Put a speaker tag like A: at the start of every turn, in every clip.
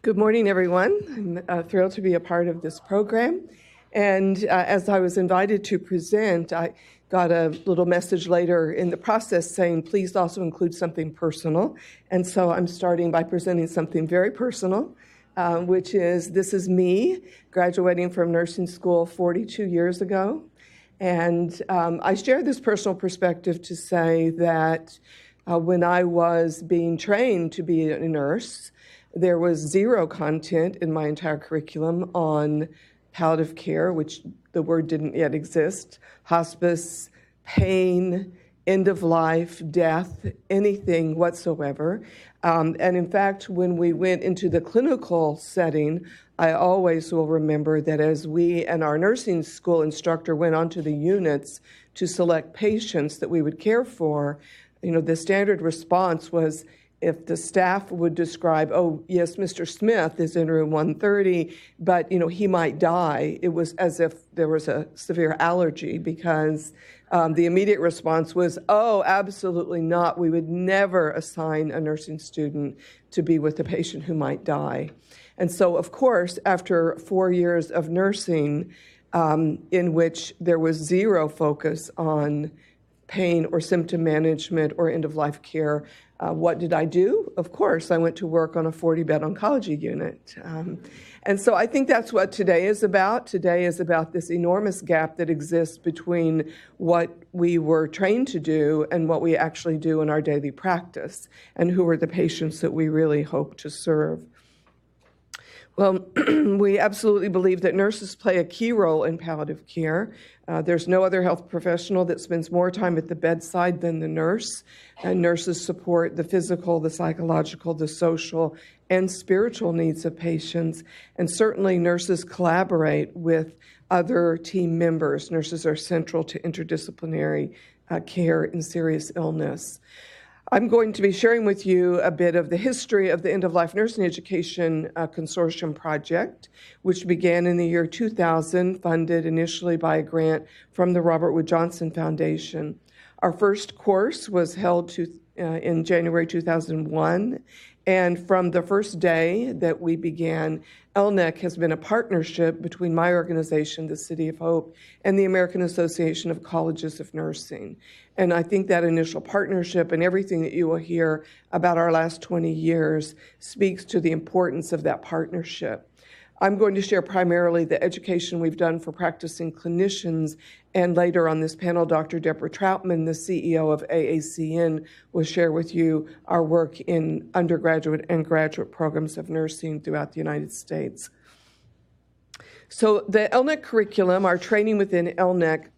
A: Good morning, everyone. I'm thrilled to be a part of this program. And as I was invited to present, I got a little message later in the process saying, please also include something personal. And so I'm starting by presenting something very personal, which is, this is me graduating from nursing school 42 years ago. And I share this personal perspective to say that when I was being trained to be a nurse, there was zero content in my entire curriculum on palliative care, which the word didn't yet exist, hospice, pain, end of life, death, anything whatsoever. And in fact, when we went into the clinical setting, I always will remember that as we and our nursing school instructor went onto the units to select patients that we would care for, the standard response was, if the staff would describe, oh, yes, Mr. Smith is in room 130, but, he might die, it was as if there was a severe allergy because the immediate response was, oh, absolutely not. We would never assign a nursing student to be with a patient who might die. And so, of course, after 4 years of nursing in which there was zero focus on pain or symptom management or end-of-life care, what did I do? Of course, I went to work on a 40-bed oncology unit. And so I think that's what today is about. Today is about this enormous gap that exists between what we were trained to do and what we actually do in our daily practice, and who are the patients that we really hope to serve. Well, we absolutely believe that nurses play a key role in palliative care. There's no other health professional that spends more time at the bedside than the nurse. And nurses support the physical, the psychological, the social, and spiritual needs of patients. And certainly nurses collaborate with other team members. Nurses are central to interdisciplinary care in serious illness. I'm going to be sharing with you a bit of the history of the End-of-Life Nursing Education Consortium project, which began in the year 2000, funded initially by a grant from the Robert Wood Johnson Foundation. Our first course was held in January 2001, and from the first day that we began, ELNEC has been a partnership between my organization, the City of Hope, and the American Association of Colleges of Nursing. And I think that initial partnership and everything that you will hear about our last 20 years speaks to the importance of that partnership. I'm going to share primarily the education we've done for practicing clinicians, and later on this panel, Dr. Deborah Troutman, the CEO of AACN, will share with you our work in undergraduate and graduate programs of nursing throughout the United States. So the ELNEC curriculum, our training within ELNEC,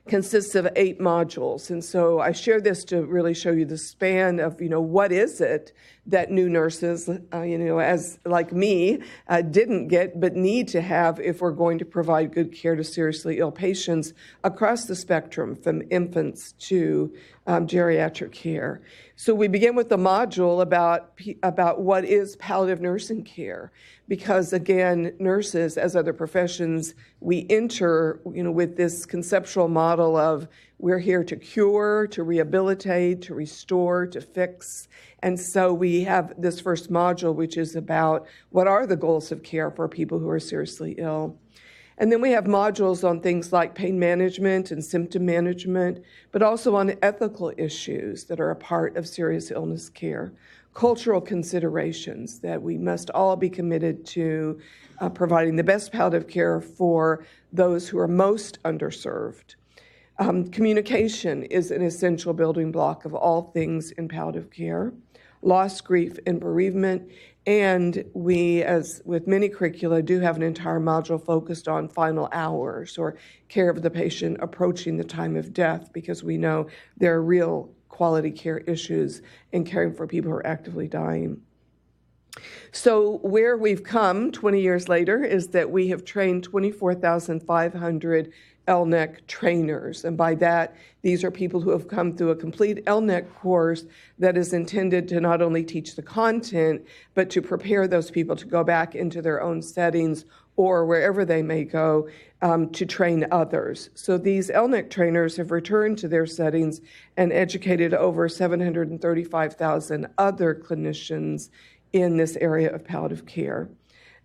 A: consists of 8 modules. And so I share this to really show you the span of, what is it that new nurses, as like me, didn't get but need to have if we're going to provide good care to seriously ill patients across the spectrum from infants to geriatric care. So we begin with the module about what is palliative nursing care, because again, nurses, as other professions, we enter, with this conceptual model of we're here to cure, to rehabilitate, to restore, to fix. And so we have this first module, which is about what are the goals of care for people who are seriously ill. And then we have modules on things like pain management and symptom management, but also on ethical issues that are a part of serious illness care, cultural considerations that we must all be committed to providing the best palliative care for those who are most underserved. Communication is an essential building block of all things in palliative care. Loss, grief, and bereavement. And we, as with many curricula, do have an entire module focused on final hours or care of the patient approaching the time of death, because we know there are real quality care issues in caring for people who are actively dying. So where we've come 20 years later is that we have trained 24,500 ELNEC trainers. And by that, these are people who have come through a complete ELNEC course that is intended to not only teach the content, but to prepare those people to go back into their own settings or wherever they may go to train others. So these ELNEC trainers have returned to their settings and educated over 735,000 other clinicians in this area of palliative care.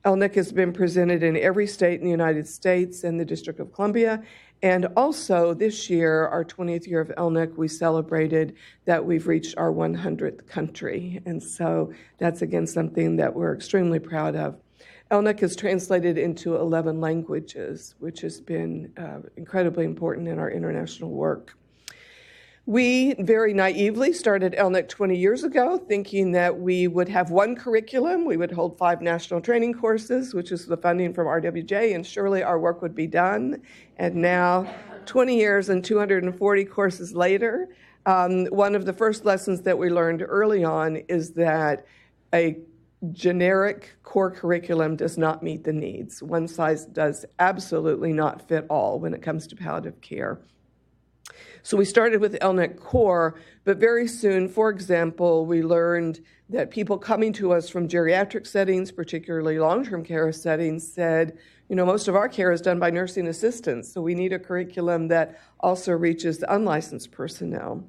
A: ELNEC has been presented in every state in the United States and the District of Columbia. And also this year, our 20th year of ELNEC, we celebrated that we've reached our 100th country. And so that's, again, something that we're extremely proud of. ELNEC is translated into 11 languages, which has been incredibly important in our international work. We very naively started ELNEC 20 years ago, thinking that we would have one curriculum. We would hold 5 national training courses, which is the funding from RWJ, and surely our work would be done. And now, 20 years and 240 courses later, one of the first lessons that we learned early on is that a generic core curriculum does not meet the needs. One size does absolutely not fit all when it comes to palliative care. So we started with ELNEC Core, but very soon, for example, we learned that people coming to us from geriatric settings, particularly long-term care settings, said, you know, most of our care is done by nursing assistants, so we need a curriculum that also reaches the unlicensed personnel.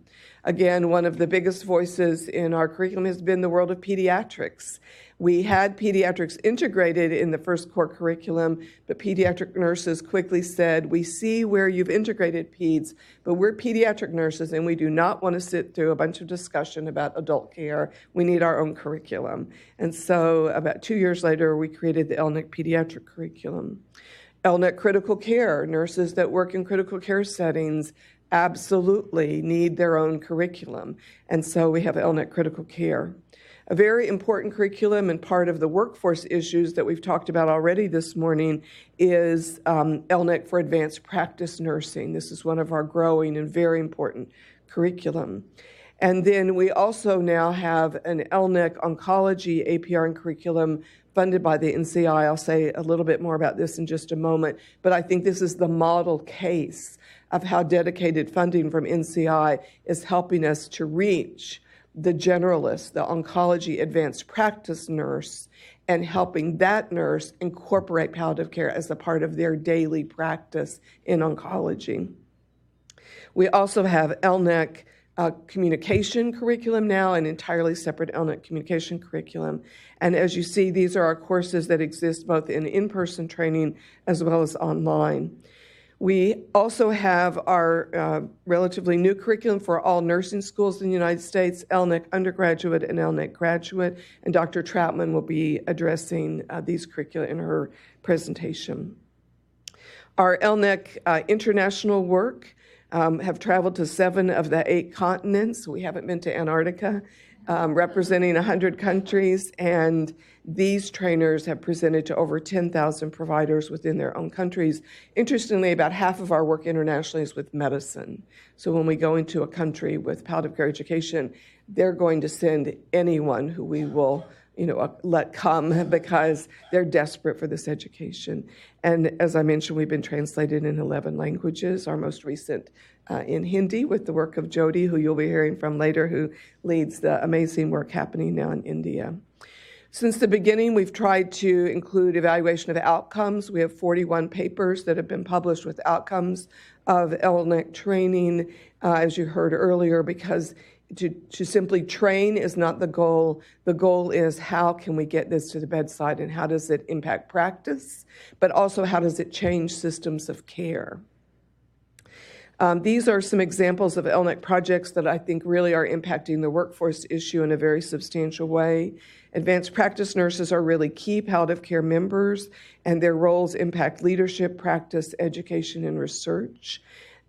A: Again, one of the biggest voices in our curriculum has been the world of pediatrics. We had pediatrics integrated in the first core curriculum, but pediatric nurses quickly said, we see where you've integrated peds, but we're pediatric nurses and we do not want to sit through a bunch of discussion about adult care. We need our own curriculum. And so about 2 years later, we created the ELNEC pediatric curriculum. ELNEC critical care, nurses that work in critical care settings absolutely need their own curriculum. And so we have ELNEC critical care. A very important curriculum and part of the workforce issues that we've talked about already this morning is ELNEC for advanced practice nursing. This is one of our growing and very important curriculum. And then we also now have an ELNEC oncology APRN curriculum funded by the NCI. I'll say a little bit more about this in just a moment, but I think this is the model case of how dedicated funding from NCI is helping us to reach the generalist, the oncology advanced practice nurse, and helping that nurse incorporate palliative care as a part of their daily practice in oncology. We also have ELNEC communication curriculum now, an entirely separate ELNEC communication curriculum. And as you see, these are our courses that exist both in-person training as well as online. We also have our relatively new curriculum for all nursing schools in the United States, ELNEC undergraduate and ELNEC graduate, and Dr. Troutman will be addressing these curricula in her presentation. Our ELNEC international work have traveled to 7 of the 8 continents. We haven't been to Antarctica, representing 100 countries, and these trainers have presented to over 10,000 providers within their own countries. Interestingly, about half of our work internationally is with medicine. So when we go into a country with palliative care education, they're going to send anyone who we will let come because they're desperate for this education. And as I mentioned, we've been translated in 11 languages, our most recent in Hindi with the work of Jody, who you'll be hearing from later, who leads the amazing work happening now in India. Since the beginning, we've tried to include evaluation of outcomes. We have 41 papers that have been published with outcomes of ELNEC training, as you heard earlier, because to simply train is not the goal. The goal is how can we get this to the bedside and how does it impact practice, but also how does it change systems of care. These are some examples of ELNEC projects that I think really are impacting the workforce issue in a very substantial way. Advanced practice nurses are really key palliative care members, and their roles impact leadership, practice, education, and research.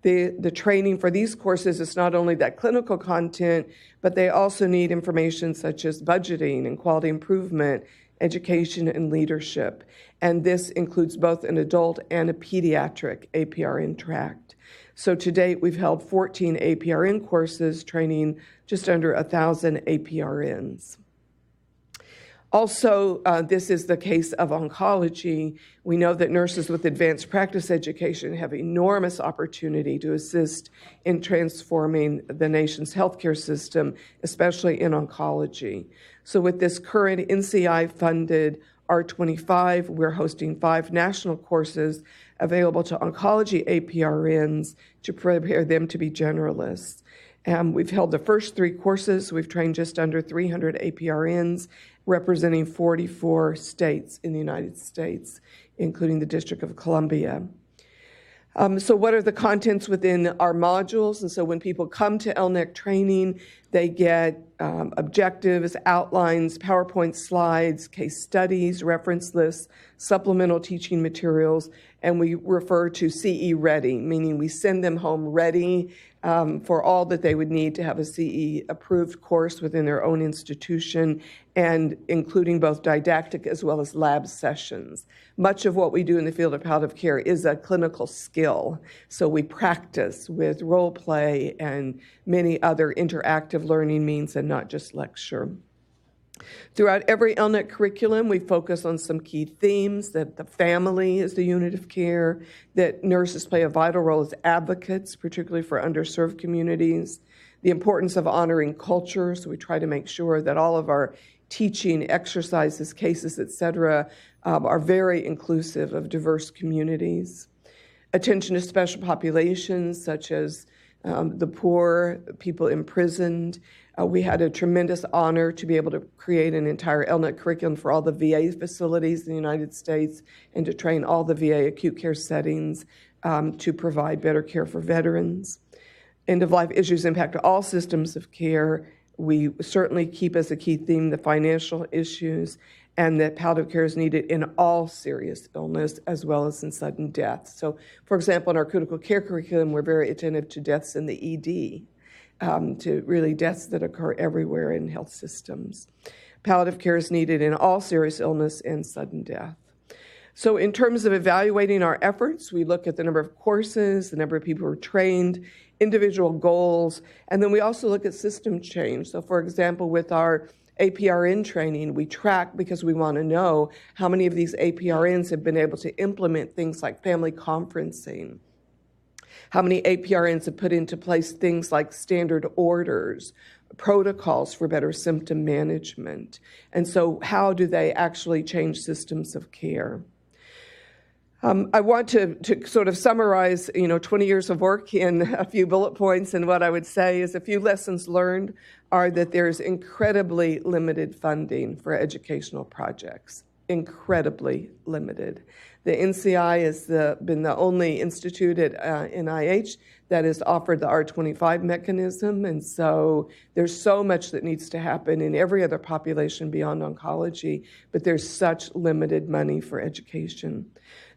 A: The training for these courses is not only that clinical content, but they also need information such as budgeting and quality improvement, education, and leadership. And this includes both an adult and a pediatric APRN track. So to date, we've held 14 APRN courses, training just under 1,000 APRNs. Also, this is the case of oncology. We know that nurses with advanced practice education have enormous opportunity to assist in transforming the nation's healthcare system, especially in oncology. So with this current NCI-funded R25, we're hosting 5 national courses available to oncology APRNs to prepare them to be generalists. We've held the first 3 courses. We've trained just under 300 APRNs, representing 44 states in the United States, including the District of Columbia. So what are the contents within our modules? And so when people come to ELNEC training, they get objectives, outlines, PowerPoint slides, case studies, reference lists, supplemental teaching materials, and we refer to CE ready, meaning we send them home ready for all that they would need to have a CE approved course within their own institution, and including both didactic as well as lab sessions. Much of what we do in the field of palliative care is a clinical skill. So we practice with role play and many other interactive learning means and not just lecture. Throughout every ELNEC curriculum, we focus on some key themes, that the family is the unit of care, that nurses play a vital role as advocates, particularly for underserved communities, the importance of honoring culture, so we try to make sure that all of our teaching, exercises, cases, etc., are very inclusive of diverse communities. Attention to special populations such as the poor, people imprisoned. We had a tremendous honor to be able to create an entire ELNEC curriculum for all the VA facilities in the United States and to train all the VA acute care settings to provide better care for veterans. End-of-life issues impact all systems of care. We certainly keep as a key theme the financial issues and that palliative care is needed in all serious illness as well as in sudden death. So, for example, in our critical care curriculum, we're very attentive to deaths in the ED, to really deaths that occur everywhere in health systems. Palliative care is needed in all serious illness and sudden death. So in terms of evaluating our efforts, we look at the number of courses, the number of people who are trained, individual goals, and then we also look at system change. So for example, with our APRN training, we track because we want to know how many of these APRNs have been able to implement things like family conferencing, how many APRNs have put into place things like standard orders, protocols for better symptom management, and so how do they actually change systems of care? I want to sort of summarize, 20 years of work in a few bullet points, and what I would say is a few lessons learned are that there's incredibly limited funding for educational projects, incredibly limited. The NCI has been the only institute at NIH that has offered the R25 mechanism, and so there's so much that needs to happen in every other population beyond oncology, but there's such limited money for education.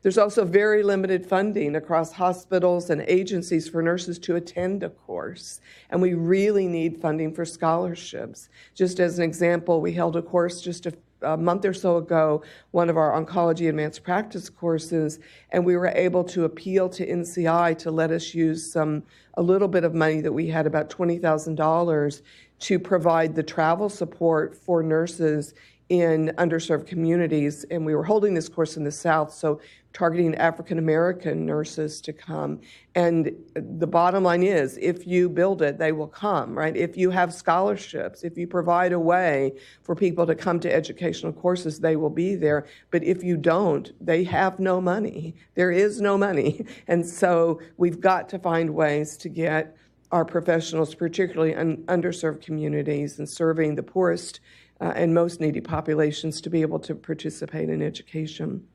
A: There's also very limited funding across hospitals and agencies for nurses to attend a course, and we really need funding for scholarships. Just as an example, we held a course just a month or so ago, one of our oncology advanced practice courses, and we were able to appeal to NCI to let us use a little bit of money that we had, about $20,000, to provide the travel support for nurses in underserved communities. And we were holding this course in the South, so targeting African-American nurses to come. And the bottom line is, if you build it, they will come, right? If you have scholarships, if you provide a way for people to come to educational courses, they will be there. But if you don't, they have no money. There is no money. And so we've got to find ways to get our professionals, particularly in underserved communities and serving the poorest and most needy populations, to be able to participate in education.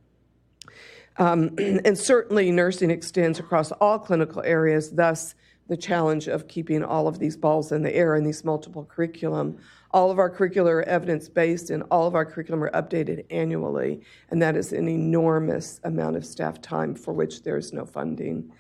A: And certainly nursing extends across all clinical areas, thus the challenge of keeping all of these balls in the air in these multiple curriculum. All of our curricular are evidence-based and all of our curriculum are updated annually, and that is an enormous amount of staff time for which there is no funding.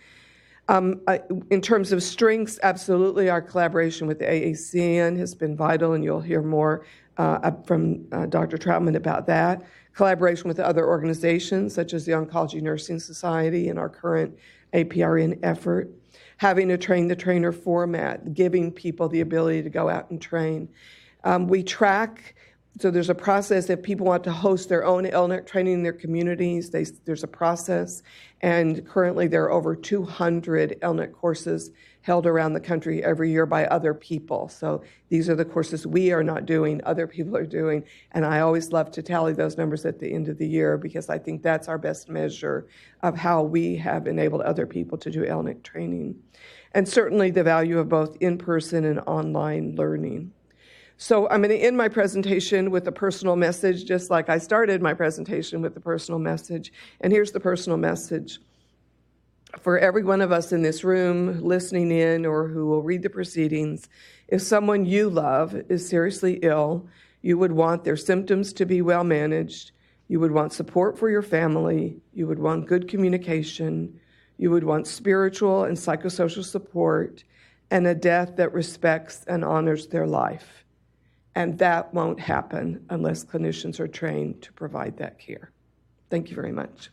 A: In terms of strengths, absolutely our collaboration with the AACN has been vital, and you'll hear more from Dr. Troutman about that. Collaboration with other organizations such as the Oncology Nursing Society and our current APRN effort. Having a train-the-trainer format, giving people the ability to go out and train. We track So there's a process if people want to host their own ELNEC training in their communities. There's a process, and currently there are over 200 ELNEC courses held around the country every year by other people. So these are the courses we are not doing, other people are doing, and I always love to tally those numbers at the end of the year because I think that's our best measure of how we have enabled other people to do ELNEC training. And certainly the value of both in-person and online learning. So I'm going to end my presentation with a personal message, just like I started my presentation with a personal message. And here's the personal message. For every one of us in this room, listening in, or who will read the proceedings, if someone you love is seriously ill, you would want their symptoms to be well managed, you would want support for your family, you would want good communication, you would want spiritual and psychosocial support, and a death that respects and honors their life. And that won't happen unless clinicians are trained to provide that care. Thank you very much.